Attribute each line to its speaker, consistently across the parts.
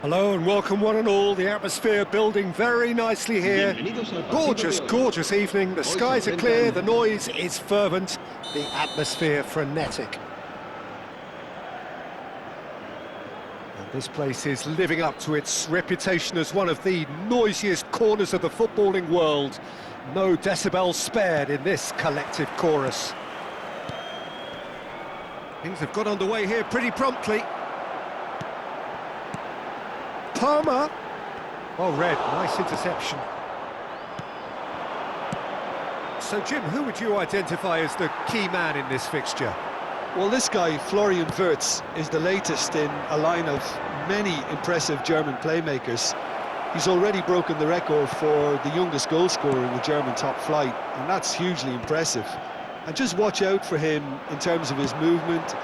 Speaker 1: Hello and welcome one and all. The atmosphere building very nicely here. Gorgeous, gorgeous evening. The skies are clear, the noise is fervent, the atmosphere frenetic. And this place is living up to its reputation as one of the noisiest corners of the footballing world. No decibels spared in this collective chorus. Things have got underway here pretty promptly. Palmer. Well read, nice interception. So Jim, who would you identify as the key man in this fixture?
Speaker 2: Well, this guy, Florian Wirtz, is the latest in a line of many impressive German playmakers. He's already broken the record for the youngest goal scorer in the German top flight, and that's hugely impressive. And just watch out for him in terms of his movement.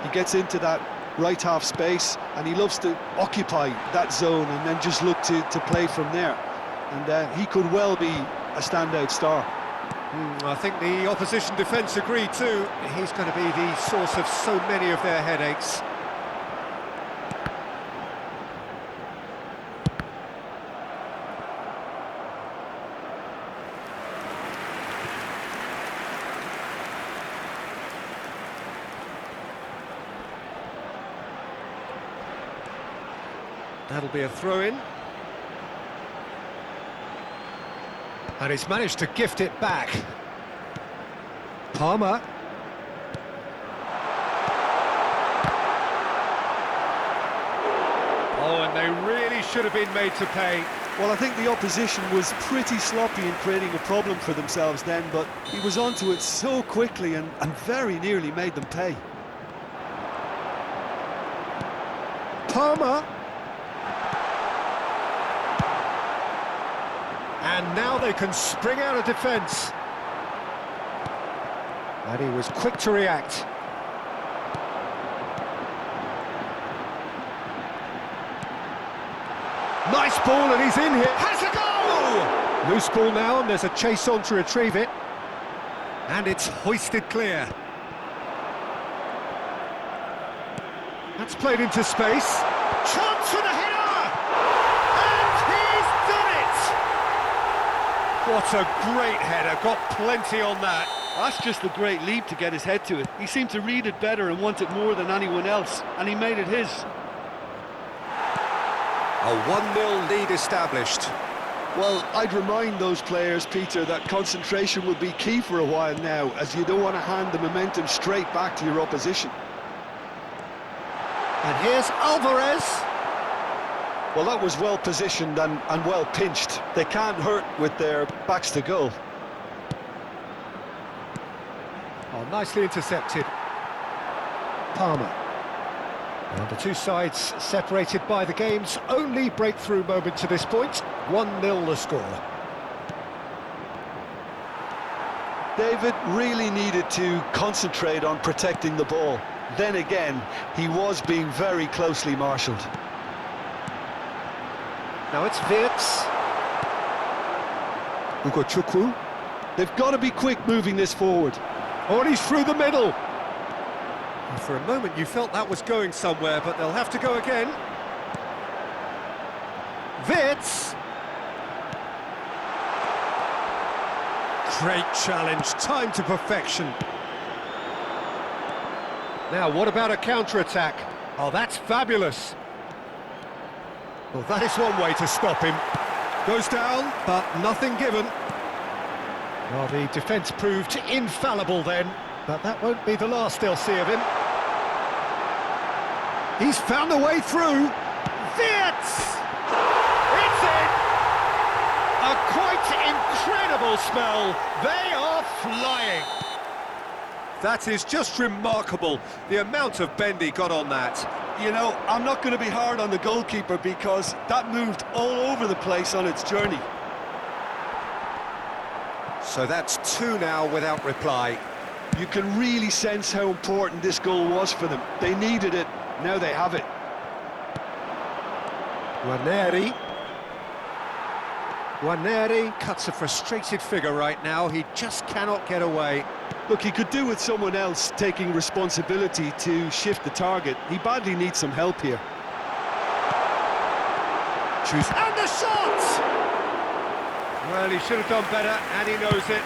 Speaker 2: He gets into that right half space and he loves to occupy that zone and then just look to play from there. And he could well be a standout star.
Speaker 1: I think the opposition defence agree too. He's going to be the source of so many of their headaches. That'll be a throw-in. And he's managed to gift it back. Palmer. Oh, and they really should have been made to pay.
Speaker 2: Well, I think the opposition was pretty sloppy in creating a problem for themselves then, but he was onto it so quickly and very nearly made them pay.
Speaker 1: Palmer. And now they can spring out of defence. And he was quick to react. Nice ball, and he's in here. Has a goal! Loose ball now, and there's a chase on to retrieve it. And it's hoisted clear. That's played into space. Chance for the header! What a great header, got plenty on that.
Speaker 2: That's just a great leap to get his head to it. He seemed to read it better and want it more than anyone else, and he made it his.
Speaker 1: A 1-0 lead established.
Speaker 2: Well, I'd remind those players, Peter, that concentration will be key for a while now, as you don't want to hand the momentum straight back to your opposition.
Speaker 1: And here's Alvarez.
Speaker 2: Well, that was well positioned and well pinched. They can't hurt with their backs to goal.
Speaker 1: Oh, nicely intercepted. Palmer. And the two sides separated by the game's only breakthrough moment to this point. 1-0 the score.
Speaker 2: David really needed to concentrate on protecting the ball. Then again, he was being very closely marshalled.
Speaker 1: Now it's Wirtz. Ugochukwu.
Speaker 2: They've got to be quick moving this forward.
Speaker 1: Oh, and he's through the middle. And for a moment you felt that was going somewhere, but they'll have to go again. Wirtz. Great challenge, time to perfection. Now, what about a counter-attack? Oh, that's fabulous. Well, that is one way to stop him. Goes down, but nothing given. Well, the defence proved infallible then, but that won't be the last they'll see of him. He's found a way through. Wirtz! It's in! A quite incredible spell. They are flying. That is just remarkable, the amount of bend he got on that.
Speaker 2: You know, I'm not going to be hard on the goalkeeper because that moved all over the place on its journey.
Speaker 1: So that's 2 now without reply.
Speaker 2: You can really sense how important this goal was for them. They needed it, now they have it.
Speaker 1: Nwaneri. Nwaneri cuts a frustrated figure right now, he just cannot get away.
Speaker 2: Look, he could do with someone else taking responsibility to shift the target. He badly needs some help here.
Speaker 1: issues. And the shot! Well, he should have done better, and he knows it.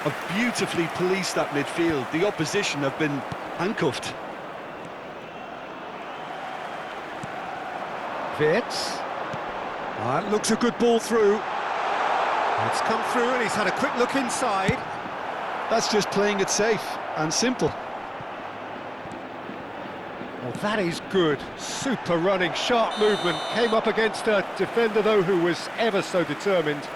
Speaker 2: Have beautifully policed that midfield. The opposition have been handcuffed.
Speaker 1: Wirtz. That looks a good ball through. It's come through and he's had a quick look inside.
Speaker 2: That's just playing it safe and simple.
Speaker 1: Well, that is good. Super running, sharp movement. Came up against a defender, though, who was ever so determined.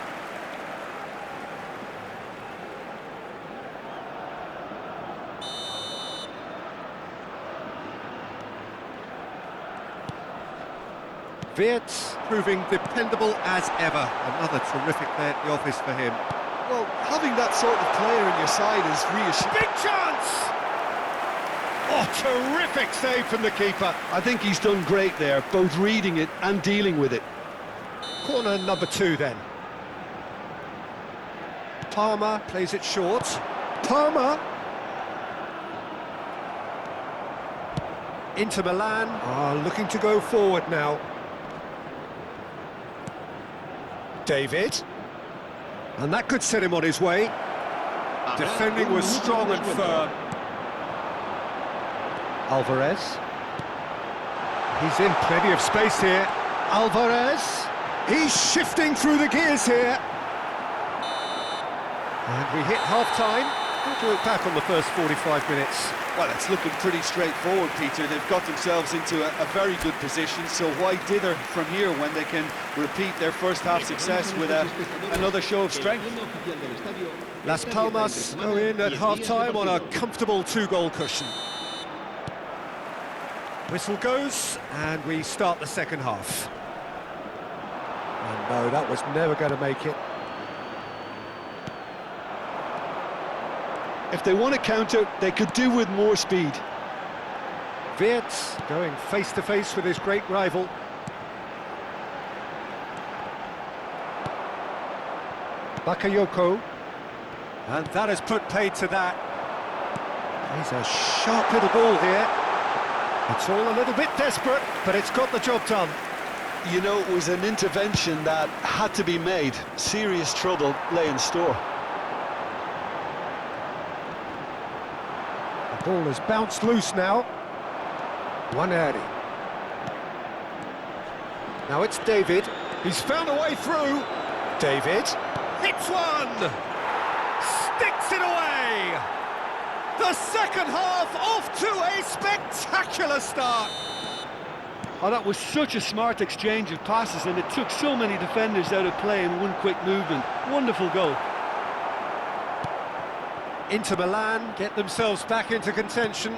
Speaker 1: Wirtz proving dependable as ever. Another terrific day at the office for him.
Speaker 2: Well, having that sort of player on your side is reassuring.
Speaker 1: Big chance! Oh, terrific save from the keeper.
Speaker 2: I think he's done great there, both reading it and dealing with it.
Speaker 1: Corner number 2 then. Palmer plays it short. Palmer! Inter Milan are looking to go forward now. David. And that could set him on his way. Defending was strong and firm. Alvarez. He's in plenty of space here. Alvarez. He's shifting through the gears here. And we hit half-time. How do we look back on the first 45 minutes?
Speaker 2: Well, it's looking pretty straightforward, Peter. They've got themselves into a very good position, so why dither from here when they can repeat their first half success with another show of strength?
Speaker 1: Las Palmas go in at half-time on a comfortable 2-goal cushion. Whistle goes, and we start the second half. And no, that was never going to make it.
Speaker 2: If they want to counter, they could do with more speed.
Speaker 1: Wirtz going face-to-face with his great rival. Bakayoko. And that has put paid to that. He's a sharp little ball here. It's all a little bit desperate, but it's got the job done.
Speaker 2: You know, it was an intervention that had to be made. Serious trouble lay in store.
Speaker 1: The ball has bounced loose now. Waneri. Now it's David. He's found a way through. David hits one. Sticks it away. The second half off to a spectacular start.
Speaker 2: Oh, that was such a smart exchange of passes, and it took so many defenders out of play in one quick movement. Wonderful goal.
Speaker 1: Inter Milan get themselves back into contention.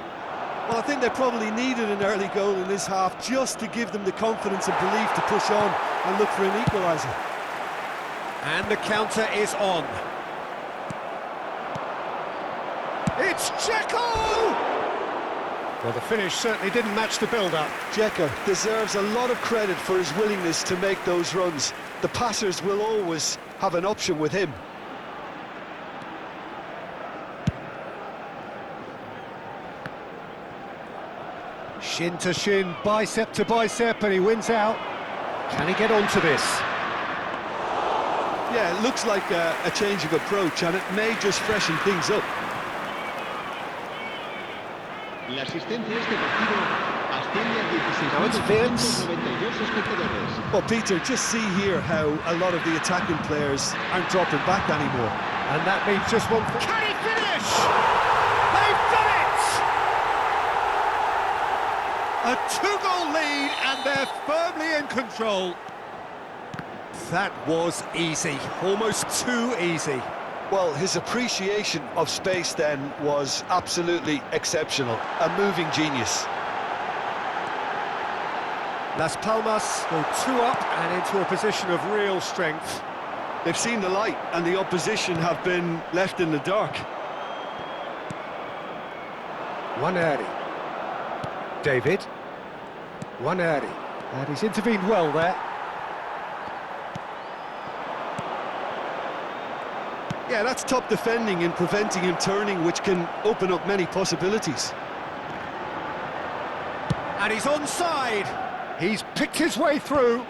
Speaker 2: Well, I think they probably needed an early goal in this half just to give them the confidence and belief to push on and look for an equaliser.
Speaker 1: And the counter is on. It's Dzeko! Well, the finish certainly didn't match the build-up.
Speaker 2: Dzeko deserves a lot of credit for his willingness to make those runs. The passers will always have an option with him.
Speaker 1: Shin to shin, bicep to bicep, and he wins out. Can he get onto this?
Speaker 2: Yeah, it looks like a change of approach, and it may just freshen things up.
Speaker 3: La asistencia a este partido asciende a
Speaker 1: Now it's Wirtz.
Speaker 3: 16.92 espectadores.
Speaker 2: Well, Peter, just see here how a lot of the attacking players aren't dropping back anymore.
Speaker 1: And that means just one... Can he finish? They've done it! A 2-goal lead, and they're firmly in control. That was easy, almost too easy.
Speaker 2: Well, his appreciation of space then was absolutely exceptional. A moving genius.
Speaker 1: Las Palmas go 2 up and into a position of real strength.
Speaker 2: They've seen the light, and the opposition have been left in the dark.
Speaker 1: Waneri. David. Waneri. And he's intervened well there.
Speaker 2: Yeah, that's top defending and preventing him turning, which can open up many possibilities.
Speaker 1: And he's onside. He's picked his way through.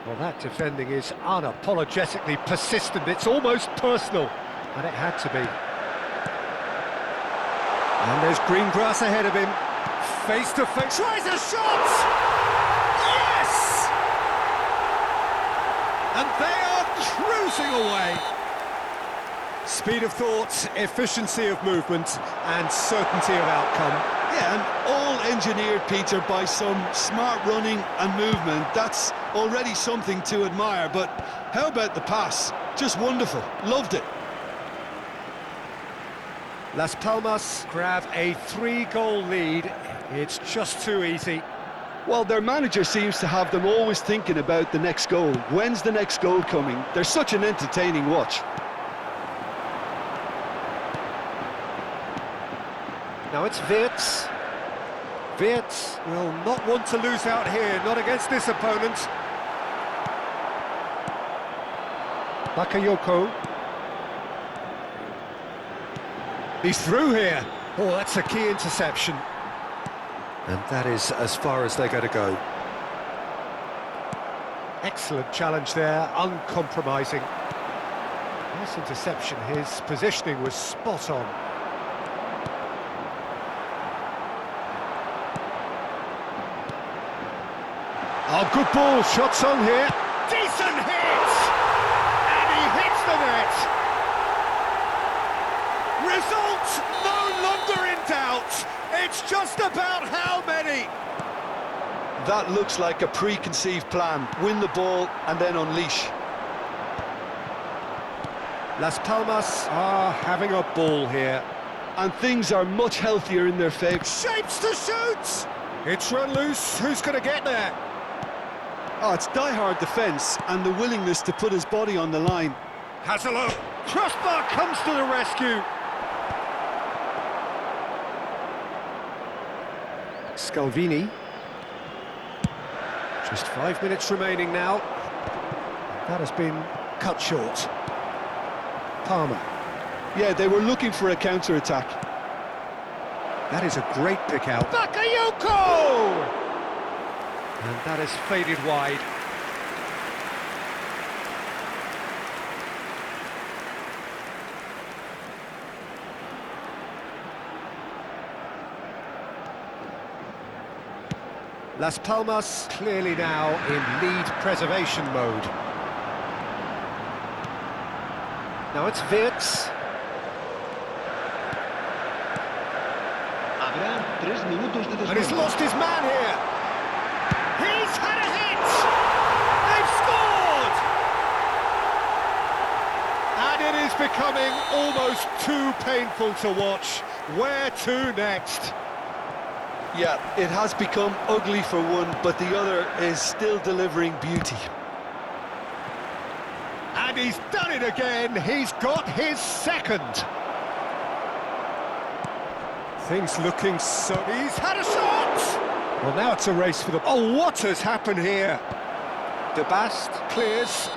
Speaker 1: Well, that defending is unapologetically persistent. It's almost personal, and it had to be. And there's green grass ahead of him. Face to face. Tries a shot! Yes! And they are cruising away. Speed of thought, efficiency of movement, and certainty of outcome.
Speaker 2: Yeah, and all engineered, Peter, by some smart running and movement. That's already something to admire, but how about the pass? Just wonderful. Loved it.
Speaker 1: Las Palmas grab a 3-goal lead. It's just too easy.
Speaker 2: Well, their manager seems to have them always thinking about the next goal. When's the next goal coming? They're such an entertaining watch.
Speaker 1: Now it's Wirtz. Wirtz will not want to lose out here, not against this opponent. Bakayoko. He's through here. Oh, that's a key interception. And that is as far as they're going to go. Excellent challenge there, uncompromising. Nice interception, his positioning was spot on. Oh, good ball, shots on here. Decent hit! And he hits the net! Result no longer in doubt. It's just about how many.
Speaker 2: That looks like a preconceived plan. Win the ball and then unleash.
Speaker 1: Las Palmas are having a ball here.
Speaker 2: And things are much healthier in their favour.
Speaker 1: Shapes to shoot! It's run loose. Who's going to get there?
Speaker 2: Oh, it's die-hard defence and the willingness to put his body on the line.
Speaker 1: Has a look. Crossbar comes to the rescue. Scalvini. Just 5 minutes remaining now. That has been cut short. Palmer.
Speaker 2: Yeah, they were looking for a counter-attack.
Speaker 1: That is a great pick out. Bakayoko! And that has faded wide. Las Palmas clearly now in lead preservation mode. Now it's Wirtz.
Speaker 3: Habrá 3 minutos de
Speaker 1: And he's
Speaker 3: descuento.
Speaker 1: lost his man here. He's had a hit! They've scored! And it is becoming almost too painful to watch. Where to next?
Speaker 2: Yeah, it has become ugly for one, but the other is still delivering beauty.
Speaker 1: And he's done it again. He's got his second. Things looking so... He's had a shot! Well, now it's a race for the... Oh, what has happened here? De Bast clears.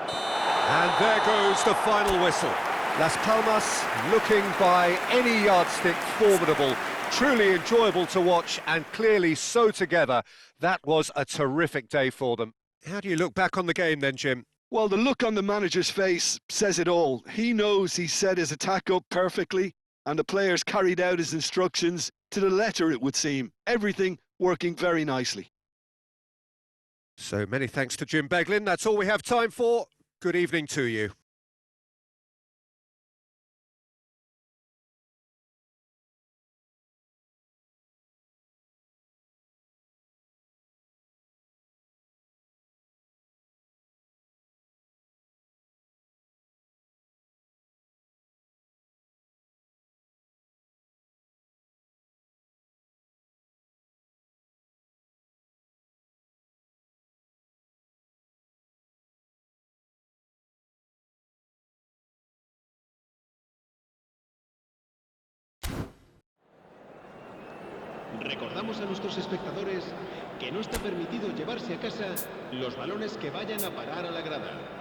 Speaker 1: And there goes the final whistle. Las Palmas looking by any yardstick formidable. Truly enjoyable to watch and clearly so together. That was a terrific day for them. How do you look back on the game then, Jim?
Speaker 2: Well, the look on the manager's face says it all. He knows he set his attack up perfectly, and the players carried out his instructions to the letter, it would seem. Everything working very nicely.
Speaker 1: So many thanks to Jim Beglin. That's all we have time for. Good evening to you.
Speaker 3: Recordamos a nuestros espectadores que no está permitido llevarse a casa los balones que vayan a parar a la grada.